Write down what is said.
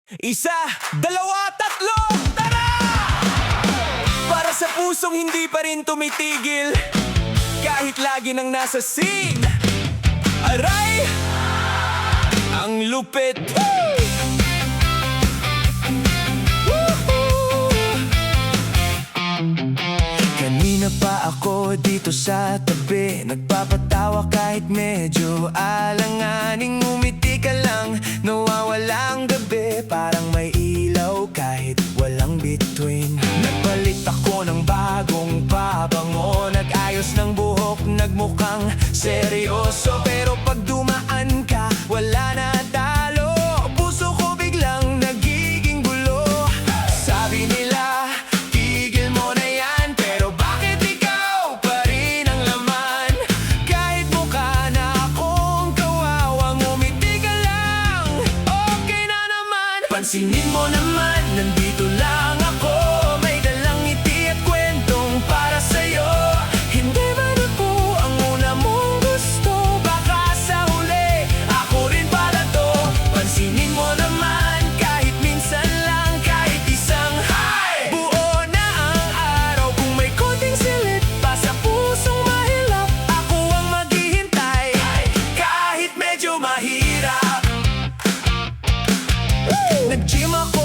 Isa, dalawa, tatlo, tara! Para sa pusong hindi pa rin tumitigil, kahit lagi nang nasa scene. Aray! Ang lupit! Kanina pa ako dito sa tabi, nagpapatawa kahit medyo alanganing. Ngumiti ka lang, nawawala ang gabi, parang may ilaw kahit walang bituin. Nagpalit ako ng bagong pabango, nag-ayos ng buhok, nagmukhang seryoso. Pero pag dumaan ka, wala na talo, puso ko biglang nagiging gulo. Sabi nila, tigil mo na yan, pero bakit ikaw pa rin ang laman? Kahit mukha na akong kawawa, ngumiti ka lang, okay na naman. Pansinin mo naman, nandito lang ako, may dalang ngiti at kwentong para sa'yo. Hindi man ako ang una mong gusto, baka sa huli ako rin pala to. Pansinin mo naman, kahit minsan lang, kahit isang hi, buo na ang araw. Kung may konting silid pa sa pusong mahilap, ako ang maghihintay, kahit medyo mahirap. Nag-gym ako